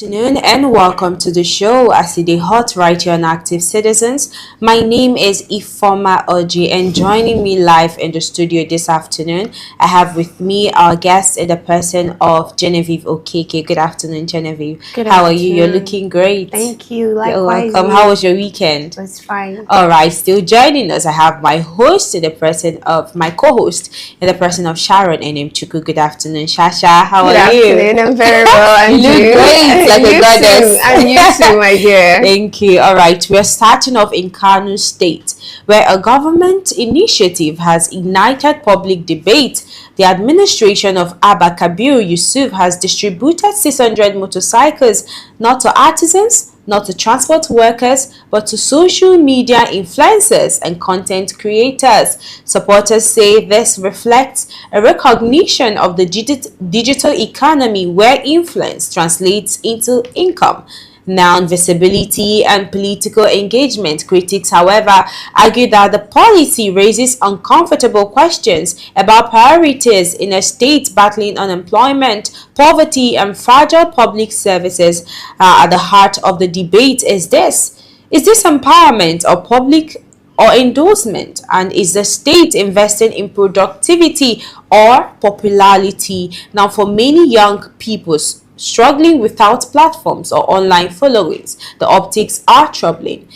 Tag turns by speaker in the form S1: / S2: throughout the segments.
S1: Afternoon and welcome to the show as the hot right here on Active Citizens. My name is Ifoma Oji and joining me live in the studio this afternoon, I have with me our guest in the person of Genevieve Okeke. Good afternoon, Genevieve.
S2: Good
S1: How
S2: afternoon.
S1: are you? You're looking great.
S2: Thank you. Likewise.
S1: You're welcome. How was your weekend?
S2: It was fine.
S1: All right, still joining us, I have my host in the person of my co-host in the person of Sharon and Chuku. Good afternoon, Shasha. How are you?
S2: Good afternoon. I'm very well.
S1: You look great, like a goddess.
S2: And you too, my dear.
S1: Thank you. All right, we're starting off in Kanu State, where a government initiative has ignited public debate. The administration of Abba Kabir Yusuf has distributed 600 motorcycles, not to artisans, not to transport workers, but to social media influencers and content creators. Supporters say this reflects a recognition of the digital economy where influence translates into income. Now, visibility and political engagement. Critics, however, argue that the policy raises uncomfortable questions about priorities in a state battling unemployment, poverty, and fragile public services. At the heart of the debate is this empowerment or public or endorsement, and is the state investing in productivity or popularity? Now, for many young people struggling without platforms or online followings, the optics are troubling.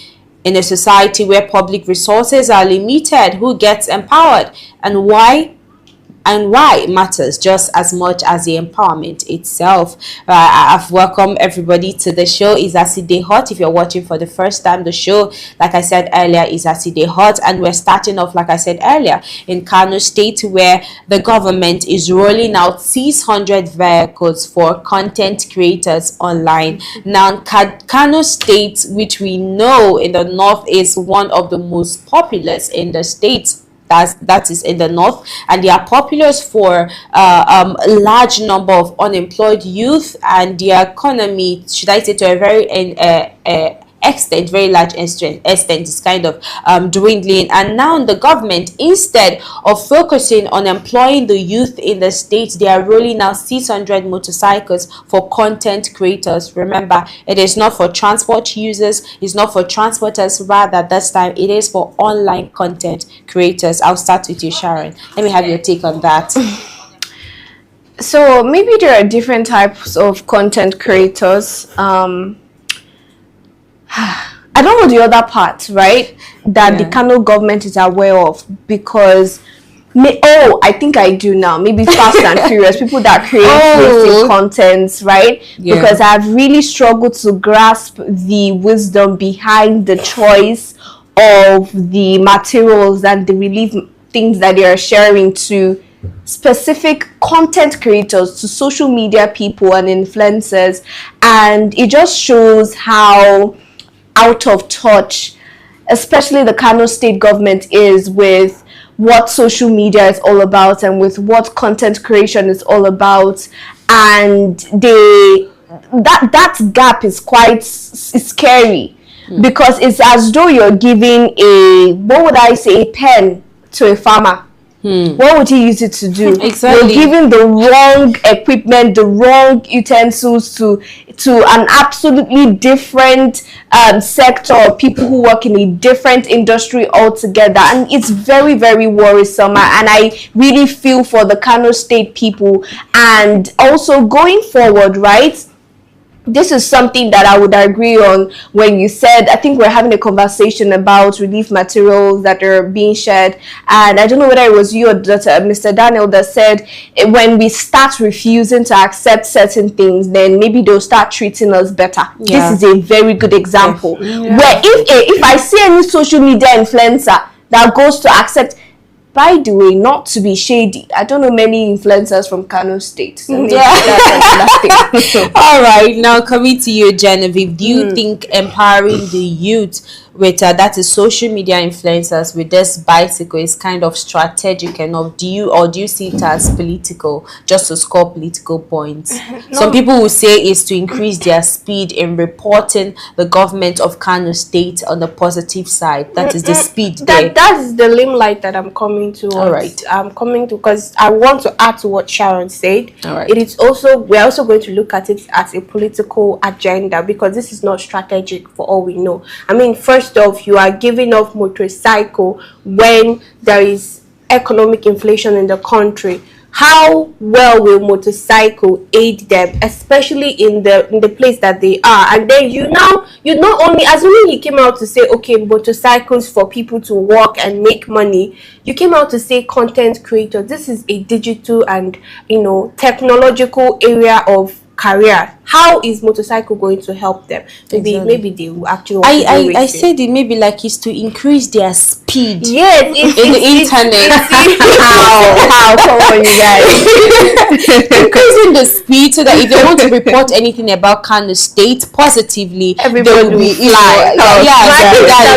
S1: In a society where public resources are limited, who gets empowered and why matters just as much as the empowerment itself. I've welcomed everybody to the show. Is Aside Hot. If you're watching for the first time, the show, like I said earlier, is Aside Hot, and we're starting off, like I said earlier, in Kanu State, where the government is rolling out 600 vehicles for content creators online. Now, Kanu State, which we know in the north is one of the most populous in the states, that is in the north, and they are popular for a large number of unemployed youth, and the economy, should I say, to a very very large extent is kind of dwindling. And now the government, instead of focusing on employing the youth in the state, they are rolling out 600 motorcycles for content creators. Remember, it is not for transport users, it's not for transporters, rather this time it is for online content creators. I'll start with you, Sharon. Let me have your take on that.
S2: So maybe there are different types of content creators. I don't know the other part, right? That the Kano government is aware of, because I think I do now. Maybe Fast and Furious, people that create basic contents, right? Yeah. Because I've really struggled to grasp the wisdom behind the choice of the materials and the relief things that they are sharing to specific content creators, to social media people and influencers. And it just shows how out of touch, especially the Kano state government, is with what social media is all about and with what content creation is all about. And that gap is quite scary, because it's as though you're giving a pen to a farmer. What would he use it to do?
S1: Exactly.
S2: You're giving the wrong equipment, the wrong utensils to an absolutely different sector of people who work in a different industry altogether. And it's very, very worrisome. And I really feel for the Kano state people. And also going forward, right? This is something that I would agree on when you said, I think we're having a conversation about relief materials that are being shared. And I don't know whether it was you or Mr. Daniel that said, when we start refusing to accept certain things, then maybe they'll start treating us better. Yeah. This is a very good example. Yeah. Where if I see any social media influencer that goes to accept, by the way, not to be shady, I don't know many influencers from Kano State. So
S1: all right, now coming to you, Genevieve, do you think empowering the youth with that is social media influencers with this bicycle is kind of strategic enough? Do you see it as political, just to score political points? No. Some people will say it's to increase their speed in reporting the government of Kano State on the positive side. That is the speed there.
S3: That's the limelight that I'm coming coming to.
S1: All right.
S3: I'm coming to, because I want to add to what Sharon said.
S1: All right.
S3: It is also, we're also going to look at it as a political agenda, because this is not strategic for all we know. I mean, first off, you are giving off motorcycle when there is economic inflation in the country. How well will motorcycle aid them, especially in the place that they are? And then you not only, assuming you came out to say, okay, motorcycles for people to walk and make money, you came out to say content creators. This is a digital and technological area of career. How is motorcycle going to help them? Maybe they will actually want to do
S1: I said it maybe like is to increase their speed.
S3: Yes,
S1: in the internet.
S2: How come on, you guys.
S1: Increasing the speed so that if they want to report anything about Kanu State positively,
S3: everybody
S1: will be
S3: fly.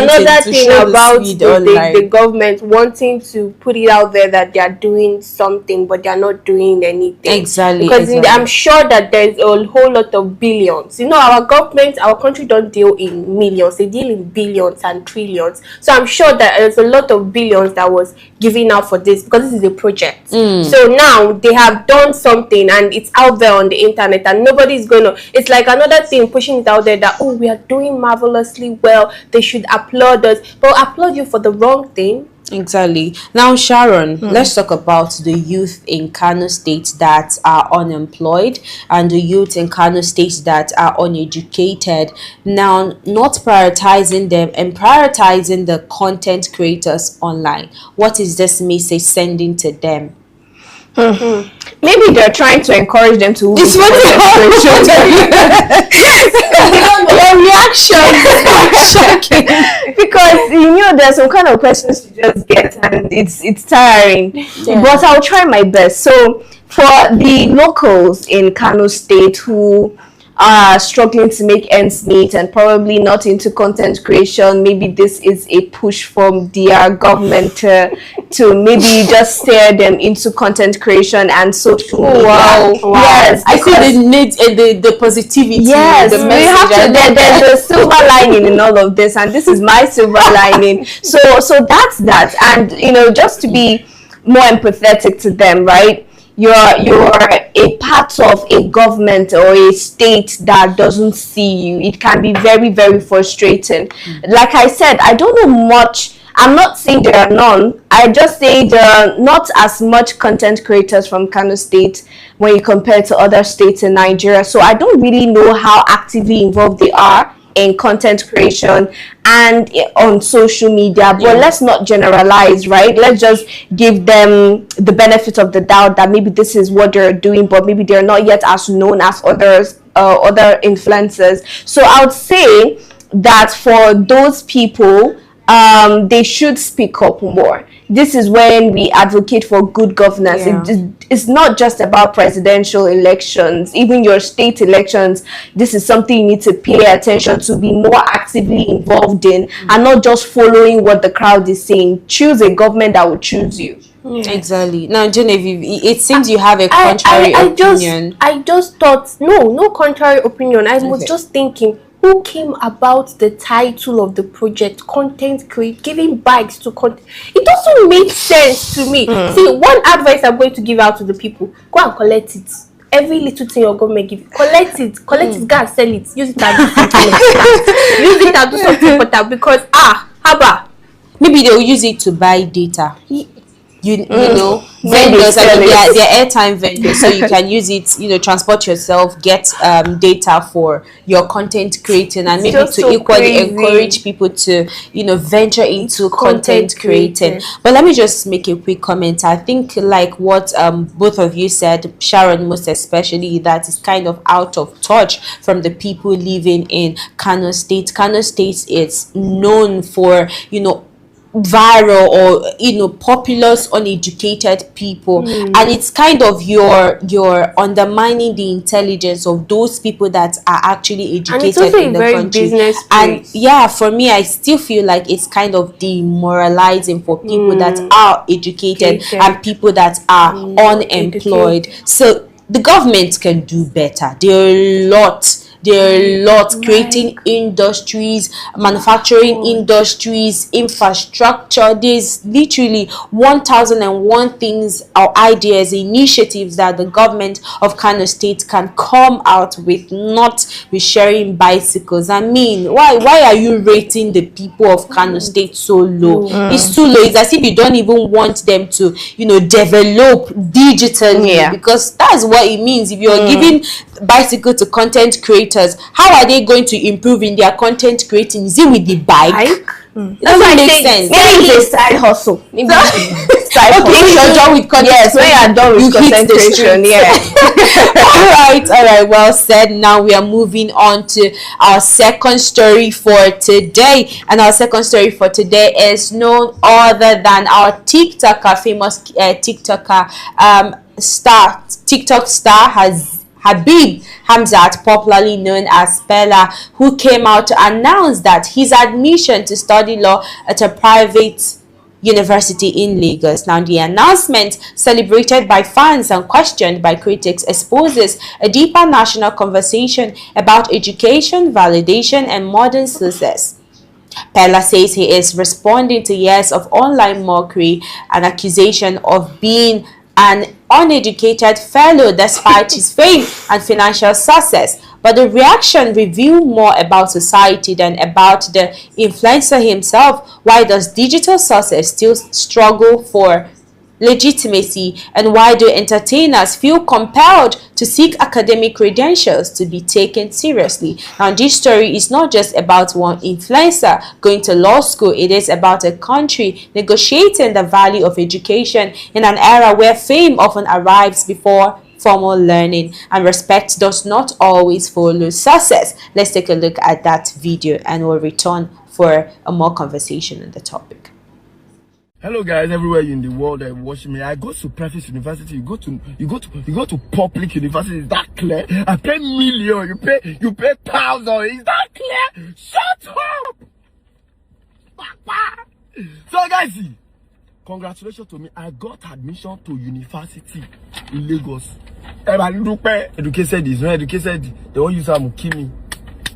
S3: Another thing about the government wanting to put it out there that they are doing something, but they are not doing anything.
S1: Exactly.
S3: Because I'm sure that there's a whole lot of billions. Our government, our country don't deal in millions; they deal in billions and trillions. So I'm sure that there's a lot of billions that was given out for this, because this is a project. So now they have done something and it's out there on the internet, and nobody's gonna. It's like another thing pushing it out there that, oh, we are doing marvelously well, they should applaud us, but applaud you for the wrong thing.
S1: Exactly. Now, Sharon, let's talk about the youth in Kanu State that are unemployed and the youth in Kanu State that are uneducated. Now, not prioritizing them and prioritizing the content creators online. What is this message sending to them?
S2: Maybe they're trying to encourage them to.
S1: It's what your reaction shocking,
S2: because there's some kind of questions to just get, and it's tiring. But I'll try my best. So for the locals in Kano State who are struggling to make ends meet and probably not into content creation, maybe this is a push from their government to maybe just steer them into content creation and social media.
S1: Wow.
S2: Yes,
S1: I see the need and the positivity.
S2: Yes,
S1: the
S2: we have to. There's a silver lining in all of this, and this is my silver lining. So that's that. And just to be more empathetic to them, right? You're a part of a government or a state that doesn't see you. It can be very, very frustrating. Like I said, I don't know much. I'm not saying there are none. I just say there are not as much content creators from Kano State when you compare to other states in Nigeria. So I don't really know how actively involved they are in content creation and on social media, but let's not generalize, right? Let's just give them the benefit of the doubt that maybe this is what they're doing, but maybe they're not yet as known as other influencers. So I would say that for those people, they should speak up more. This is when we advocate for good governance. It's not just about presidential elections, even your state elections. This is something you need to pay attention to, be more actively involved in, and not just following what the crowd is saying. Choose a government that will choose you.
S1: Exactly. Now, Genevieve, it seems you have a contrary opinion.
S3: I just thought, no contrary opinion. I was just thinking, who came about the title of the project, content create, giving bikes to content? It doesn't make sense to me. See, one advice I'm going to give out to the people: go and collect it. Every little thing your government give you, collect it, go and sell it, use it and do something important. Use it and do something important, because haba,
S1: maybe they'll use it to buy data. You know, vendors, I mean, they're airtime vendors, so you can use it, transport yourself, get data for your content creating, and maybe to equally encourage people to, venture into content creating. But let me just make a quick comment. I think like what both of you said, Sharon most especially, that is kind of out of touch from the people living in Kano State. Kano State is known for, viral or populous uneducated people, and it's kind of you're undermining the intelligence of those people that are actually educated in the country. And for me, I still feel like it's kind of demoralizing for people that are educated and people that are unemployed. So the government can do better. There are a lot There are a lot, creating industries, manufacturing industries, infrastructure. There's literally 1001 things or ideas, initiatives that the government of Kano State can come out with, not with sharing bicycles. I mean, why are you rating the people of Kano State so low? It's too low. It's as if you don't even want them to, develop digitally, because that's what it means. If you're giving bicycle to content creators, how are they going to improve in their content creating? Is it with the bike? It doesn't make sense.
S2: Maybe it's a side hustle. Maybe side
S1: okay, when you're done with content,
S2: yes, when you're done with content creation,
S1: all right, well said. Now we are moving on to our second story for today, and our second story for today is none other than our famous TikToker, TikTok star Habib Hamzat, popularly known as Peller, who came out to announce that his admission to study law at a private university in Lagos. Now, the announcement, celebrated by fans and questioned by critics, exposes a deeper national conversation about education, validation, and modern success. Peller says he is responding to years of online mockery and accusation of being an uneducated fellow despite his fame and financial success. But the reaction revealed more about society than about the influencer himself. Why does digital success still struggle for legitimacy, and why do entertainers feel compelled to seek academic credentials to be taken seriously? Now, this story is not just about one influencer going to law school. It is about a country negotiating the value of education in an era where fame often arrives before formal learning, and respect does not always follow success. Let's take a look at that video and we'll return for a more conversation on the topic.
S4: Hello guys, everywhere in the world that watch me. I go to private university, you go to public university. Is that clear? I pay million, you pay thousand. Is that clear? Shut up! So guys, congratulations to me. I got admission to university in Lagos. Educated is not educated. They won't use them to kill me.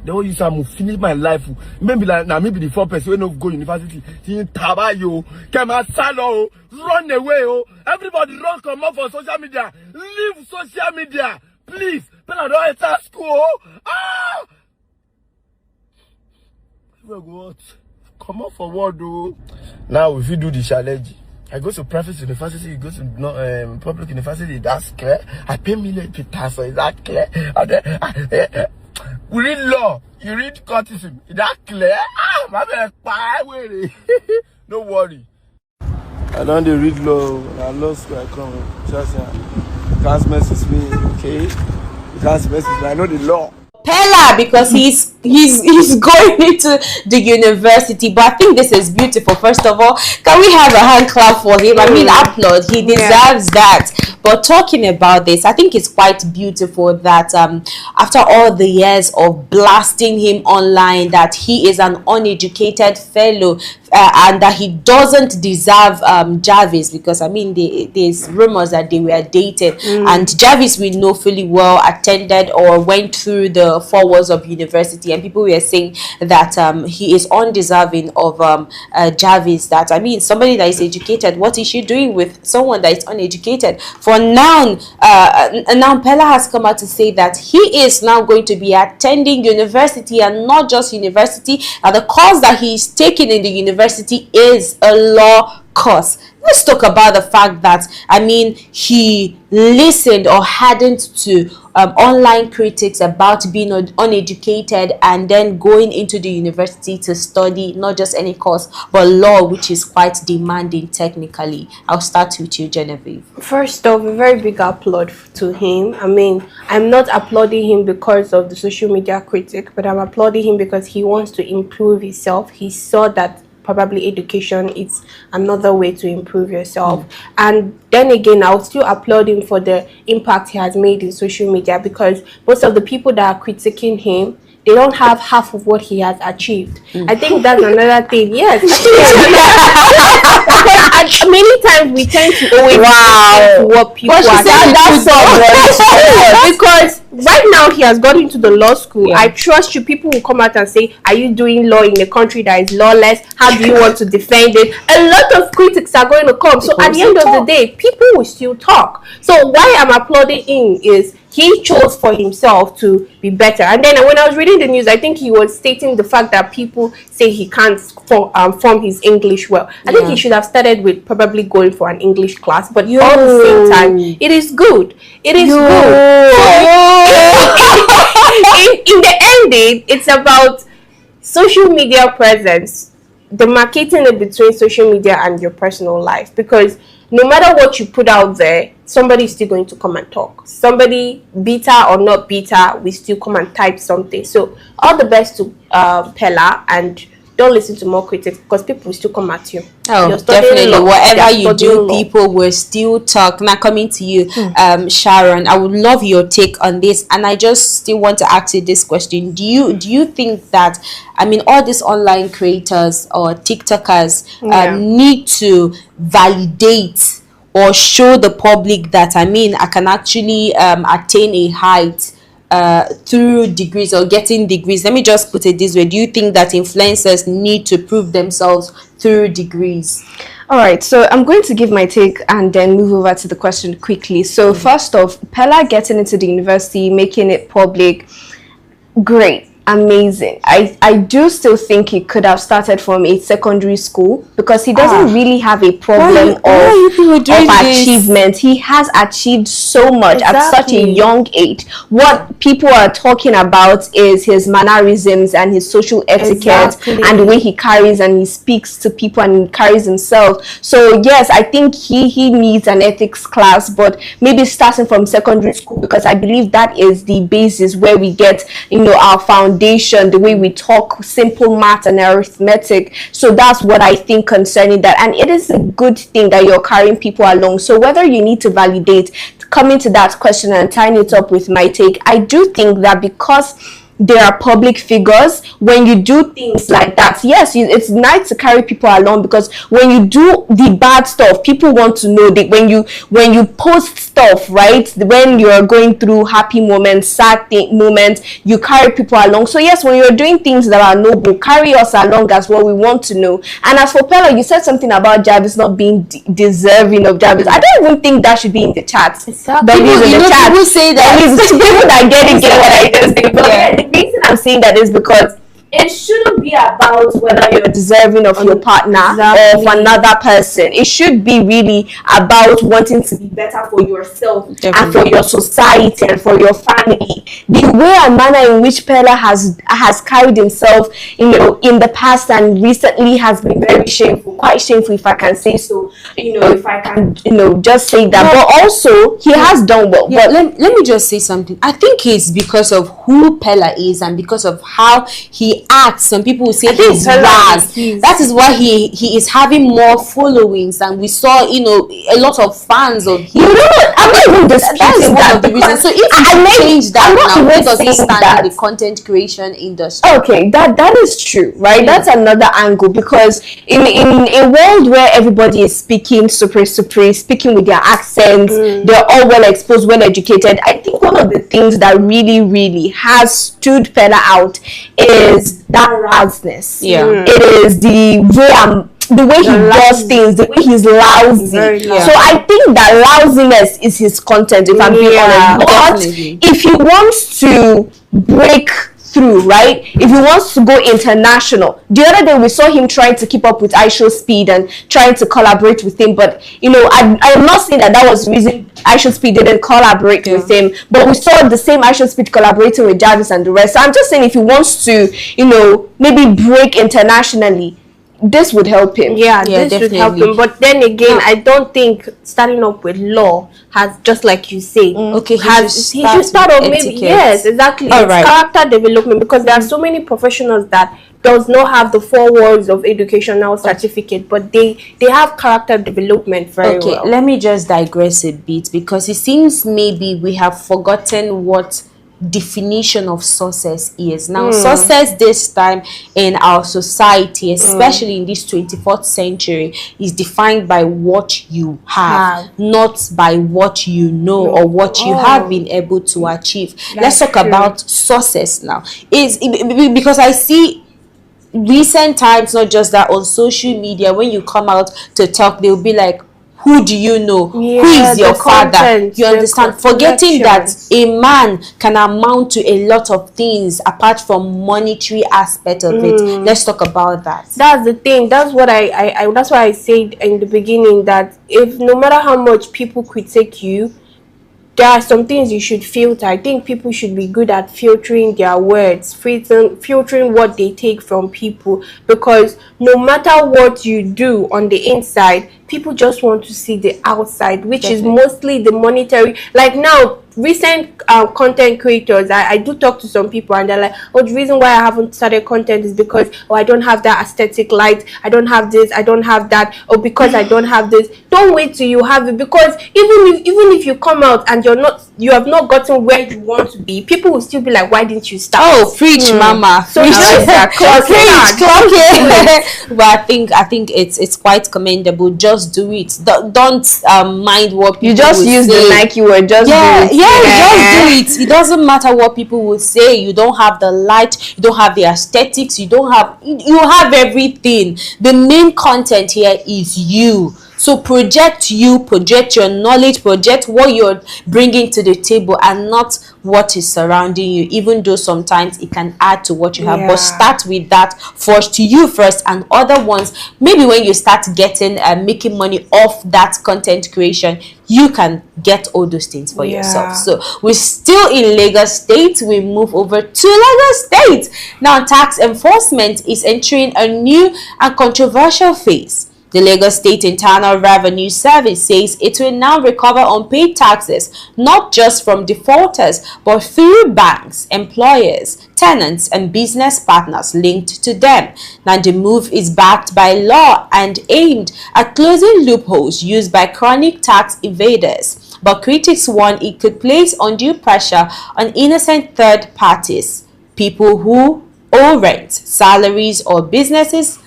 S4: They won't use them to finish my life. Maybe the 4 person when go university. Tabayo, Kemasalo, run away. Everybody run, come up for social media. Leave social media, please. But I don't enter school. Ah! What? Come up for what, though? Now, if you do the challenge, I go to private university, you go to public university, that's clear. I pay million so is that clear? We read law, you read courtism, is that clear? Ah, my man, don't worry. I don't read law, I law school, I come. Just can't mess with me, okay? You can't mess with me, I know the law.
S1: Peller, because he's going into the university. But I think this is beautiful. First of all, can we have a hand clap for him? I mean, applaud. He deserves that. But talking about this, I think it's quite beautiful that after all the years of blasting him online, that he is an uneducated fellow, and that he doesn't deserve Jarvis, because I mean there's rumors that they were dated, and Jarvis, we know fully well, attended or went through the 4 walls of university, and people were saying that he is undeserving of Jarvis. That I mean, somebody that is educated, what is she doing with someone that is uneducated? For now, Peller has come out to say that he is now going to be attending university, and not just university. The course that he is taking in the university is a law course. Let's talk about the fact that, I mean, he listened or hadn't to online critics about being uneducated, and then going into the university to study not just any course but law, which is quite demanding technically. I'll start with you, Genevieve.
S3: First off, a very big applaud to him. I mean, I'm not applauding him because of the social media critic, but I'm applauding him because he wants to improve himself. He saw that probably education is another way to improve yourself. And then again, I'll still applaud him for the impact he has made in social media, because most of the people that are critiquing him, they don't have half of what he has achieved. I think that's another thing. Yes. Many sometimes we tend to always
S2: Wow.
S3: listen to what people
S2: But she
S3: are
S2: said that's so
S3: because right now he has got into the law school.
S1: Yeah.
S3: I trust you. People will come out and say, are you doing law in a country that is lawless? How do you want to defend it? A lot of critics are going to come. So at the end of the day, people will still talk. So why I'm applauding him is he chose for himself to be better. And then when I was reading the news, I think he was stating the fact that people say he can't form his English well. I think he should have started with probably going for an English class. But at the same time, it is good. It is good. So, in the ending, it's about social media presence, the marketing in between social media and your personal life, because no matter what you put out there, somebody is still going to come and talk. Somebody, bitter or not bitter, will still come and type something. So all the best to Peller, and don't listen to more critics, because people will still come at you.
S1: Oh, definitely. Whatever you do, people will still talk. Now, coming to you, Sharon, I would love your take on this, and I just still want to ask you this question: Do you think that, I mean, all these online creators or TikTokers need to validate or show the public that, I mean, I can actually attain a height through degrees or getting degrees? Let me just put it this way: do you think that influencers need to prove themselves through degrees?
S2: All right, so I'm going to give my take and then move over to the question quickly. So first off, Peller getting into the university, making it public, great. Amazing. I do still think he could have started from a secondary school, because he doesn't really have a problem of achievement. He has achieved so much at such a young age. What people are talking about is his mannerisms and his social etiquette and the way he carries and he speaks to people and carries himself. So yes, I think he needs an ethics class, but maybe starting from secondary school, because I believe that is the basis where we get, you know, our foundation, the way we talk, simple math and arithmetic. So that's what I think concerning that, and it is a good thing that you're carrying people along. So whether you need to validate, coming to that question and tying it up with my take, I do think that because they are public figures, when you do things like that, yes, it's nice to carry people along, because when you do the bad stuff, people want to know that when you post stuff, right, when you're going through happy moments, sad moments, you carry people along. So yes, when you're doing things that are noble, carry us along as well. We want to know. And as for Peller, you said something about Jarvis not being deserving of Jarvis. I don't even think that should be in the chat.
S1: But people say that
S2: people that get what I just did. But the reason I'm saying that is because it shouldn't be about whether you're deserving of your partner or of another person. It should be really about wanting to be better for yourself and for your society and for your family. The way and manner in which Peller has carried himself, you know, in the past and recently has been very shameful, quite shameful, if I can say so. You know, if I can, you know, just say that. But also, he has done well.
S1: Yeah, but let me just say something. I think it's because of who Peller is and because of how he acts. Some people will say he's ras. That is why he is having more followings, and we saw, you know, a lot of fans of him.
S2: I'm not even disputing
S1: one of the reasons. So if you change that now, where does he stand in the content creation industry?
S2: Okay, that is true, right? That's another angle, because in a world where everybody is speaking super speaking with their accents, they're all well exposed, well educated, I think one of the things that really has stood Peller out is that rasness. It is the way he does things, the way he's lousy. So I think that lousiness is his content, if I'm being honest. But if he wants to break through, right, if he wants to go international, the other day we saw him trying to keep up with IShowSpeed and trying to collaborate with him, but you know, I'm not saying that was the reason IShowSpeed didn't collaborate with him, but we saw the same IShowSpeed collaborating with Jarvis and the rest. So I'm just saying, if he wants to, you know, maybe break internationally, this would help him.
S3: This would help him. But then again, I don't think starting up with law has, just like you say, he should start off maybe, yes, exactly. It's character development, because there are so many professionals that does not have the 4 words of educational certificate, but they have character development very well.
S1: Let me just digress a bit, because it seems maybe we have forgotten what definition of success is. Now, success this time in our society, especially in this 21st century, is defined by what you have, not by what you know or what you have been able to achieve. Let's talk about success now. Because I see recent times, not just that, on social media, when you come out to talk, they'll be like, who do you know? Who is your father? You understand? Forgetting that a man can amount to a lot of things apart from monetary aspect of it. Let's talk about that.
S3: That's the thing. That's what that's why I said in the beginning, that if no matter how much people critique you, there are some things you should filter. I think people should be good at filtering their words, filtering what they take from people, because no matter what you do on the inside, people just want to see the outside, which is mostly the monetary. Like now, recent content creators, I do talk to some people and they're like, oh, the reason why I haven't started content is because, oh, I don't have that aesthetic light, I don't have this, I don't have that, or because I don't have this. Don't wait till you have it, because even if you come out and you have not gotten where you want to be, people will still be like, why didn't you start?
S1: Oh, preach, mama.
S3: So
S1: preach,
S3: clock
S1: it. But I think it's quite commendable. Just do it. Don't mind what people
S2: you just use
S1: say.
S2: the Nike word. Just do it.
S1: Just do it. It doesn't matter what people will say. You don't have the light, you don't have the aesthetics, you have everything. The main content here is you. So project you, project your knowledge, project what you're bringing to the table, and not what is surrounding you, even though sometimes it can add to what you have. But start with that first, you first, and other ones, maybe when you start getting making money off that content creation, you can get all those things for yourself. So we're still in Lagos State. We move over to Lagos State. Now, tax enforcement is entering a new and controversial phase. The Lagos State Internal Revenue Service says it will now recover unpaid taxes, not just from defaulters, but through banks, employers, tenants, and business partners linked to them. Now, the move is backed by law and aimed at closing loopholes used by chronic tax evaders. But critics warn it could place undue pressure on innocent third parties, people who owe rent, salaries, or business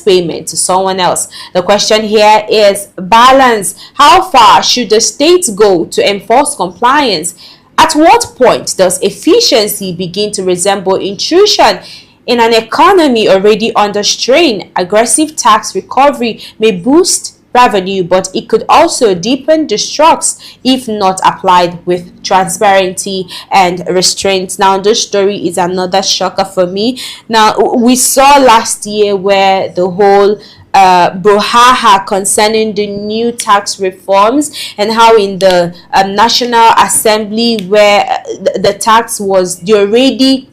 S1: payment to someone else. The question here is balance. How far should the state go to enforce compliance? At what point does efficiency begin to resemble intrusion? In an economy already under strain, aggressive tax recovery may boost revenue, but it could also deepen distrust if not applied with transparency and restraint. Now, this story is another shocker for me. Now, we saw last year where the whole brouhaha concerning the new tax reforms, and how in the National Assembly, where the tax was the already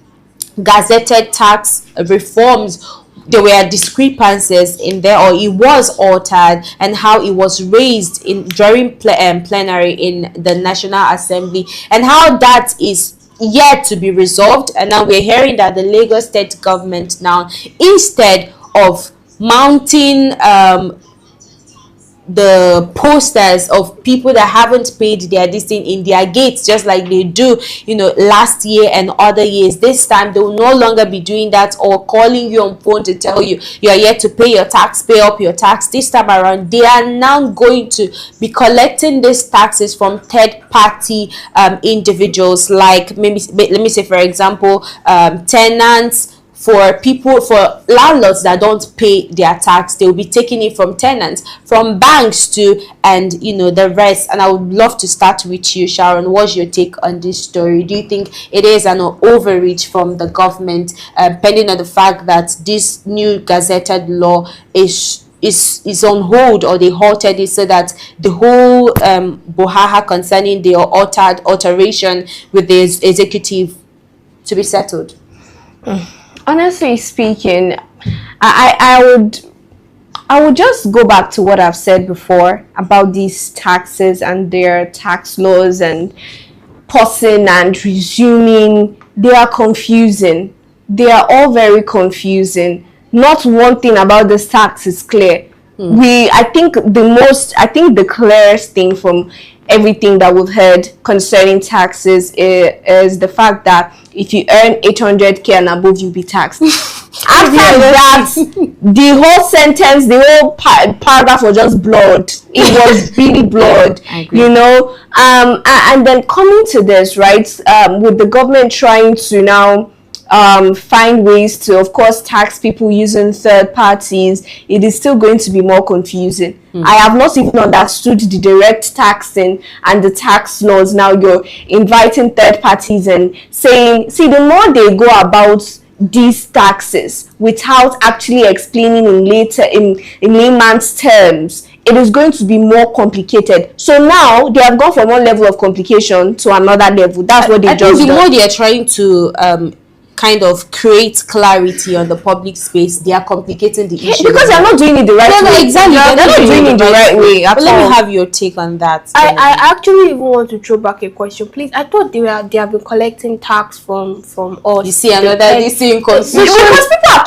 S1: gazetted tax reforms, there were discrepancies in there, or it was altered, and how it was raised during plenary in the National Assembly, and how that is yet to be resolved. And now we're hearing that the Lagos state government now, instead of mounting the posters of people that haven't paid their this thing in their gates, just like they do, last year and other years, this time they will no longer be doing that, or calling you on phone to tell you you are yet to pay your tax, pay up your tax. This time around, they are now going to be collecting these taxes from third party individuals, like maybe, let me say, for example, tenants. For landlords that don't pay their tax, they will be taking it from tenants, from banks too, and the rest. And I would love to start with you, Sharon. What's your take on this story? Do you think it is an overreach from the government, pending on the fact that this new gazetted law is on hold, or they halted it, so that the whole brouhaha concerning the alteration with the executive to be settled?
S2: Honestly speaking, I would just go back to what I've said before about these taxes and their tax laws, and pausing and resuming. They are confusing. They are all very confusing. Not one thing about this tax is clear. I think the clearest thing from everything that we've heard concerning taxes is the fact that if you earn 800k and above, you'll be taxed. After that, the whole sentence, the whole paragraph was just blurred. It was really blurred, you know. And then coming to this, right, with the government trying to now find ways to, of course, tax people using third parties, it is still going to be more confusing. I have not even understood the direct taxing and the tax laws. Now you're inviting third parties and saying, see, the more they go about these taxes without actually explaining in layman's terms, it is going to be more complicated. So now they have gone from one level of complication to another level. That's what they just
S1: the
S2: done.
S1: more they are trying to kind of create clarity on the public space, they are complicating the issue.
S2: Because they're not doing it the right way.
S1: No, exactly.
S2: They're not doing it the right way.
S1: But let me have your take on that.
S3: I actually even want to throw back a question, please. I thought they have been collecting tax from us.
S1: You see another this thing confusion.
S2: Because people are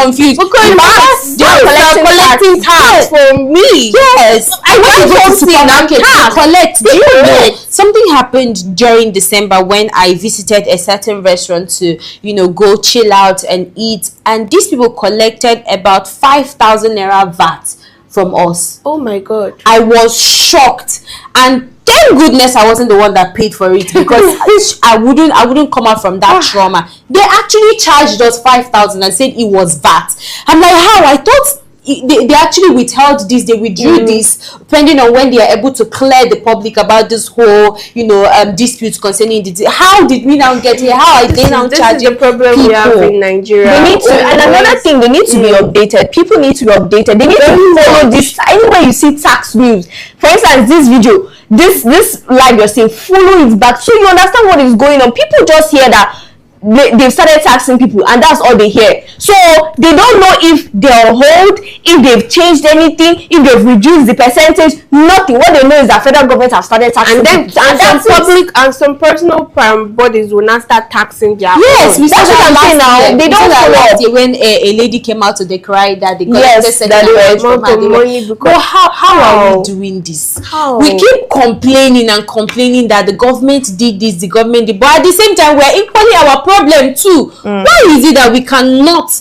S2: confused.
S1: Because they are collecting tax from me. Yes, I went to go to supermarket to collect. Do you know something happened during December when I visited a certain restaurant to, you know, go chill out and eat, and these people collected about 5,000 naira VAT from us.
S3: Oh my god,
S1: I was shocked, and thank goodness I wasn't the one that paid for it, because I wouldn't come out from that trauma. They actually charged us 5,000 and said it was VAT. I'm like, how? I thought they actually withheld this, they withdrew this, depending on when they are able to clear the public about this whole, you know, disputes concerning the. How did we now get here? How are they now charging?
S3: This is the problem
S1: people?
S3: we have in Nigeria.
S2: They need to, and another thing, they need to be updated. People need to be updated. They need to follow this. Anywhere you see tax news, for instance, this video, this live you're saying, follow it back so you understand what is going on. People just hear that they've started taxing people and that's all they hear, so they don't know if they're hold, if they've changed anything, if they've reduced the percentage. Nothing. What they know is that federal government has started taxing,
S3: and some public and some personal bodies will not start taxing their
S2: yes
S3: own.
S2: That's what I'm saying now. They don't follow.
S1: When a lady came out to decry that they
S2: yes, that they were
S3: money.
S1: But how are we doing this?
S3: How?
S1: We keep complaining and complaining that the government did this, the government did, but at the same time we're equally our problem too. Why is it that we cannot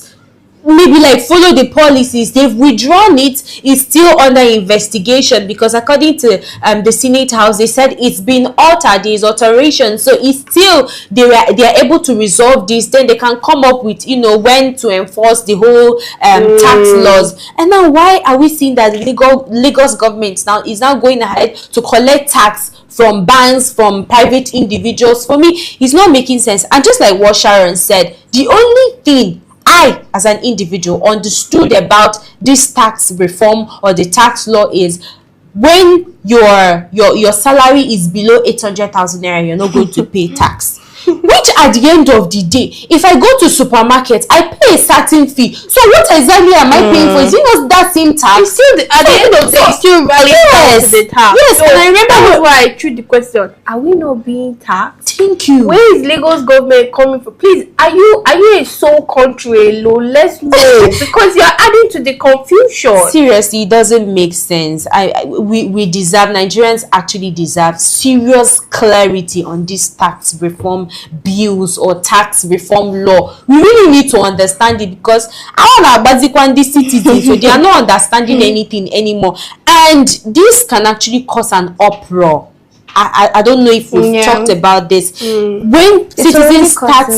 S1: maybe like follow the policies? They've withdrawn it, it's still under investigation, because according to the Senate House, they said it's been altered, there's alteration, so it's still they are able to resolve this, then they can come up with, you know, when to enforce the whole tax laws. And now why are we seeing that Lagos government now is now going ahead to collect tax from banks, from private individuals? For me, it's not making sense. And just like what Sharon said, the only thing I, as an individual, understood about this tax reform or the tax law is when your salary is below 800,000 naira, you're not going to pay tax. Which at the end of the day, if I go to supermarket, I pay a certain fee. So what exactly am I paying for? Is it not that same tax?
S3: It's still at the end of the day, it's still valid to the tax.
S1: Yes,
S3: so
S1: and I remember
S3: that's why I threw the question: are we not being taxed?
S1: Thank you.
S3: Where is Lagos government coming from? Please, are you a sole country alone? Let's know, because you're adding to the confusion.
S1: Seriously, it doesn't make sense. We deserve, Nigerians actually deserve serious clarity on this tax reform bills or tax reform law. We really need to understand it, because our basic citizens, so they are not understanding anything anymore, and this can actually cause an uproar. I don't know if we've talked about this. When citizens start,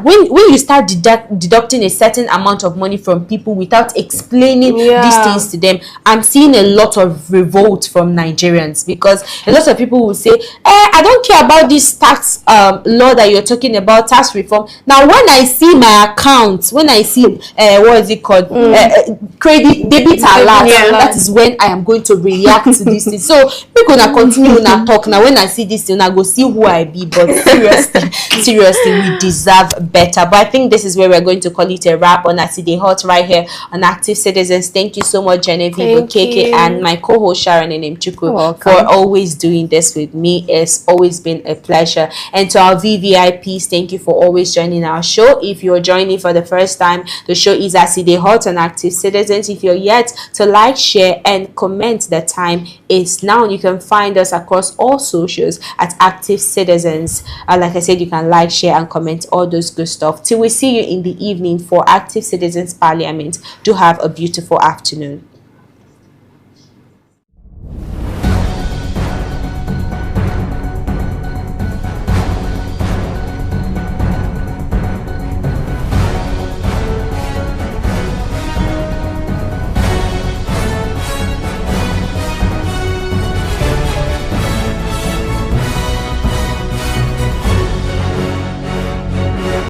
S1: when you start deducting a certain amount of money from people without explaining these things to them, I'm seeing a lot of revolt from Nigerians, because a lot of people will say, I don't care about this tax law that you're talking about, tax reform. Now when I see my account, when I see what is it called, credit debit alert, that is when I am going to react to this thing. So we're gonna continue now talk now. Now when I see this thing, I go see who I be. But seriously, we deserve better. But I think this is where we're going to call it a wrap on Aside Hot right here on Active Citizens. Thank you so much, Genevieve, KK, and my co-host Sharon and Chuku for always doing this with me. It's always been a pleasure. And to our VVIPs, thank you for always joining our show. If you're joining for the first time, the show is Aside Hot on Active Citizens. If you're yet to like, share, and comment, the time is now. You can find us across all socials at Active Citizens. Like I said, you can like, share, and comment, all those good stuff. Till we see you in the evening for Active Citizens Parliament. Do have a beautiful afternoon.